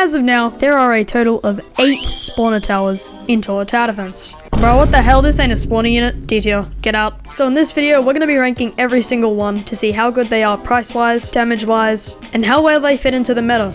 As of now, there are a total of 8 spawner towers in Tower Defense. Bro, what the hell? This ain't a spawner unit. D-tier, get out. So in this video, we're going to be ranking every single one to see how good they are price-wise, damage-wise, and how well they fit into the meta.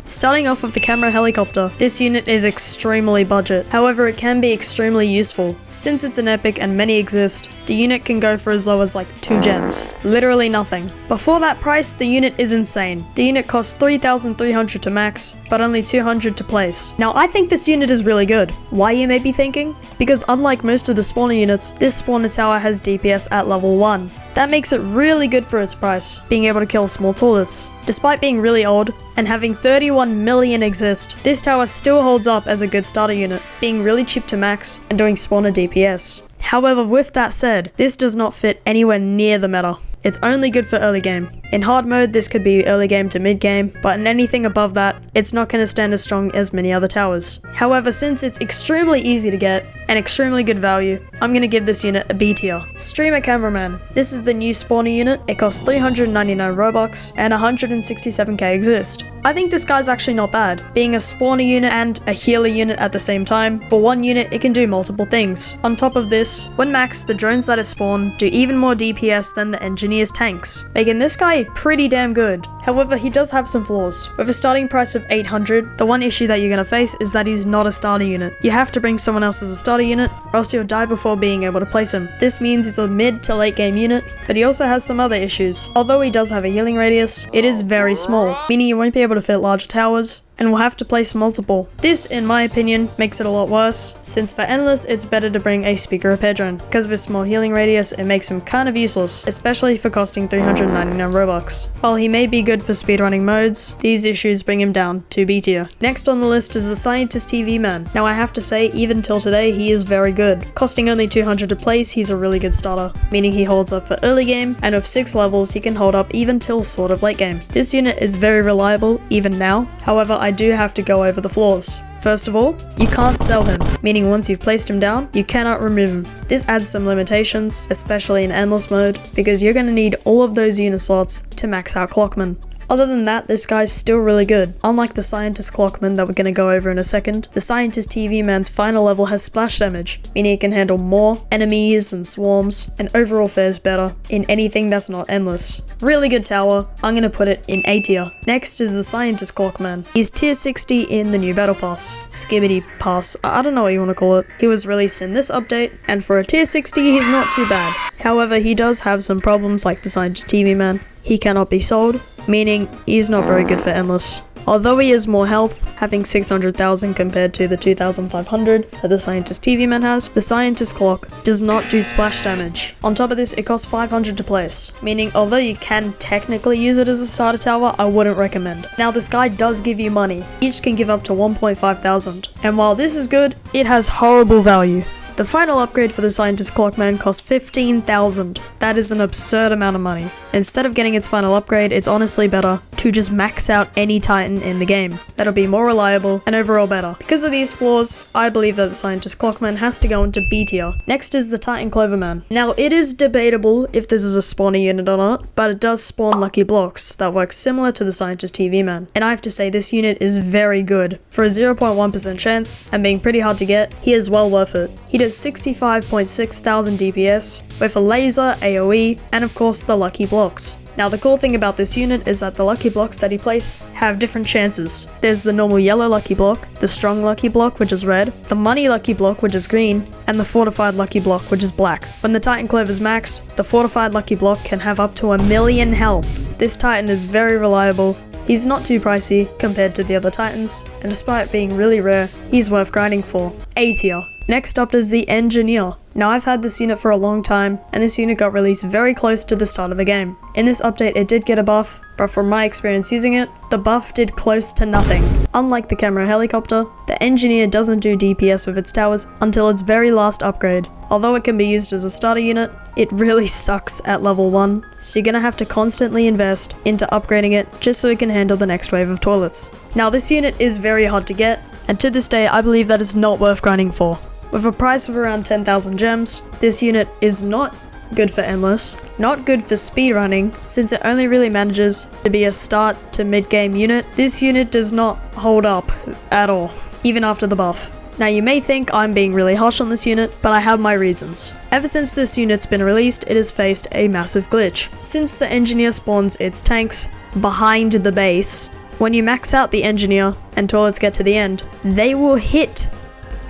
Starting off with the camera helicopter, this unit is extremely budget, however it can be extremely useful. Since it's an epic and many exist, the unit can go for as low as like 2 gems, literally nothing. Before that price, the unit is insane. The unit costs 3,300 to max, but only 200 to place. Now I think this unit is really good. Why, you may be thinking? Because unlike most of the spawner units, this spawner tower has DPS at level 1. That makes it really good for its price, being able to kill small toilets. Despite being really old and having 31 million exist, this tower still holds up as a good starter unit, being really cheap to max and doing spawner DPS. However, with that said, this does not fit anywhere near the meta. It's only good for early game. In hard mode, this could be early game to mid game, but in anything above that, it's not going to stand as strong as many other towers. However, since it's extremely easy to get and extremely good value, I'm going to give this unit a B tier. Streamer Cameraman. This is the new spawner unit. It costs 399 Robux and 167k exist. I think this guy's actually not bad. Being a spawner unit and a healer unit at the same time, for one unit it can do multiple things. On top of this, when maxed, the drones that it spawn do even more DPS than the engineer's tanks, making this guy pretty damn good. However, he does have some flaws. With a starting price of 800, the one issue that you're going to face is that he's not a starter unit. You have to bring someone else as a starter unit, or else you'll die before being able to place him. This means he's a mid to late game unit, but he also has some other issues. Although he does have a healing radius, it is very small, meaning you won't be able to fit larger towers, and will have to place multiple. This, in my opinion, makes it a lot worse, since for Endless, it's better to bring a speaker repair drone. Because of his small healing radius, it makes him kind of useless, especially for costing 399 Robux. While he may be good for speedrunning modes, these issues bring him down to B tier. Next on the list is the Scientist TV Man. Now I have to say, even till today, he is very good. Costing only 200 to place, he's a really good starter, meaning he holds up for early game, and with 6 levels, he can hold up even till sort of late game. This unit is very reliable, even now. However, I do have to go over the flaws. First of all, you can't sell him, meaning once you've placed him down, you cannot remove him. This adds some limitations, especially in Endless mode, because you're going to need all of those unit slots to max out Clockman. Other than that, this guy's still really good. Unlike the Scientist Clockman that we're going to go over in a second, the Scientist TV Man's final level has splash damage, meaning it can handle more enemies and swarms, and overall fares better in anything that's not Endless. Really good tower. I'm going to put it in A tier. Next is the Scientist Clockman. He's tier 60 in the new Battle Pass. Skibidi Pass, I don't know what you want to call it. He was released in this update, and for a tier 60, he's not too bad. However, he does have some problems like the Scientist TV Man. He cannot be sold, meaning he's not very good for Endless. Although he has more health, having 600,000 compared to the 2,500 that the Scientist TV Man has, the Scientist Clock does not do splash damage. On top of this, it costs 500 to place, meaning although you can technically use it as a starter tower, I wouldn't recommend. Now this guy does give you money. Each can give up to 1,500, and while this is good, it has horrible value. The final upgrade for the Scientist Clockman costs 15,000. That is an absurd amount of money. Instead of getting its final upgrade, it's honestly better to just max out any Titan in the game. That'll be more reliable and overall better. Because of these flaws, I believe that the Scientist Clockman has to go into B tier. Next is the Titan Cloverman. Now it is debatable if this is a spawner unit or not, but it does spawn lucky blocks that work similar to the Scientist TV Man. And I have to say this unit is very good. For a 0.1% chance and being pretty hard to get, he is well worth it. He does 65.6 thousand DPS with a laser, AoE, and of course the lucky blocks. Now the cool thing about this unit is that the lucky blocks that he plays have different chances. There's the normal yellow lucky block, the strong lucky block which is red, the money lucky block which is green, and the fortified lucky block which is black. When the Titan Clove is maxed, the fortified lucky block can have up to 1,000,000 health. This Titan is very reliable. He's not too pricey compared to the other Titans, and despite being really rare, he's worth grinding for. A tier. Next up is the Engineer. Now I've had this unit for a long time, and this unit got released very close to the start of the game. In this update it did get a buff, but from my experience using it, the buff did close to nothing. Unlike the camera helicopter, the Engineer doesn't do DPS with its towers until its very last upgrade. Although it can be used as a starter unit, it really sucks at level 1, so you're gonna have to constantly invest into upgrading it just so it can handle the next wave of toilets. Now this unit is very hard to get, and to this day I believe that it's not worth grinding for. With a price of around 10,000 gems, this unit is not good for endless, not good for speedrunning, since it only really manages to be a start to mid-game unit. This unit does not hold up at all, even after the buff. Now you may think I'm being really harsh on this unit, but I have my reasons. Ever since this unit's been released, it has faced a massive glitch. Since the engineer spawns its tanks behind the base, when you max out the engineer and turrets get to the end, they will hit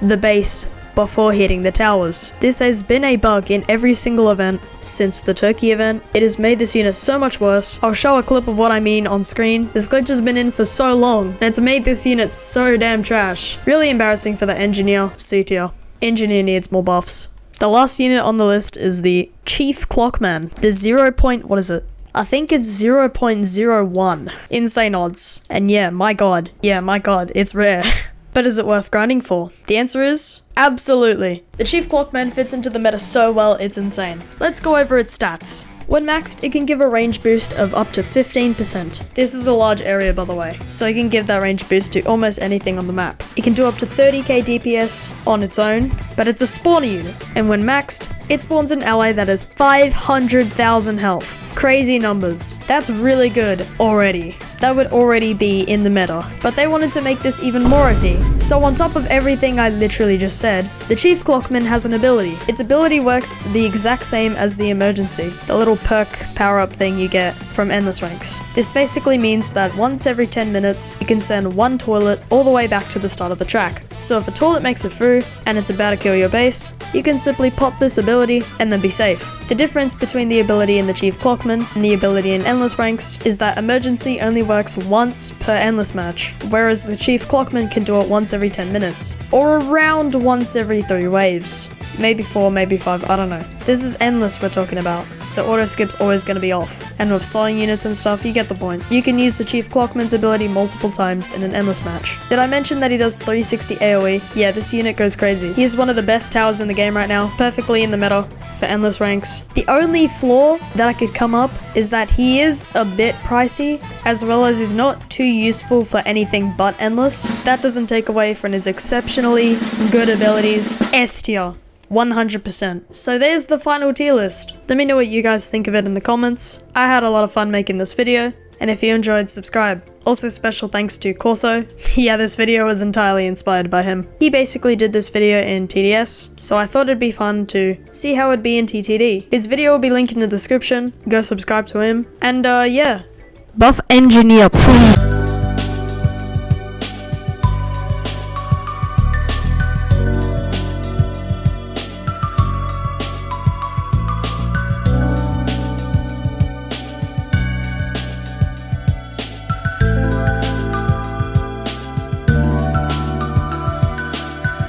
the base before hitting the towers. This has been a bug in every single event since the Turkey event. It has made this unit so much worse. I'll show a clip of what I mean on screen. This glitch has been in for so long, and it's made this unit so damn trash. Really embarrassing for the engineer, C tier. Engineer needs more buffs. The last unit on the list is the Chief Clockman. The 0. What is it? I think it's 0.01. Insane odds. And yeah, my god, it's rare. But is it worth grinding for? The answer is absolutely. The Chief Clockman fits into the meta so well, it's insane. Let's go over its stats. When maxed, it can give a range boost of up to 15%. This is a large area, by the way, so it can give that range boost to almost anything on the map. It can do up to 30k DPS on its own, but it's a spawner unit, and when maxed, it spawns an ally that has 500,000 health. Crazy numbers. That's really good already. That would already be in the meta, but they wanted to make this even more OP. So on top of everything I literally just said, the Chief Clockman has an ability. Its ability works the exact same as the emergency, the little perk power-up thing you get from endless ranks. This basically means that once every 10 minutes, you can send one toilet all the way back to the start of the track. So if a toilet makes it through, and it's about to kill your base, you can simply pop this ability and then be safe. The difference between the ability in the Chief Clockman and the ability in endless ranks is that emergency only works once per endless match, whereas the Chief Clockman can do it once every 10 minutes, or around once every 3 waves. Maybe 4, maybe 5, I don't know. This is endless we're talking about, so auto skip's always going to be off. And with slowing units and stuff, you get the point. You can use the Chief Clockman's ability multiple times in an endless match. Did I mention that he does 360 AoE? Yeah, this unit goes crazy. He is one of the best towers in the game right now, perfectly in the meta for endless ranks. The only flaw that I could come up is that he is a bit pricey, as well as he's not too useful for anything but endless. That doesn't take away from his exceptionally good abilities. S tier. 100%. So there's the final tier list. Let me know what you guys think of it in the comments. I had a lot of fun making this video, and if you enjoyed, subscribe. Also special thanks to Corso. Yeah, this video was entirely inspired by him. He basically did this video in TDS, so I thought it'd be fun to see how it'd be in TTD. His video will be linked in the description. Go subscribe to him, and yeah. Buff engineer, please.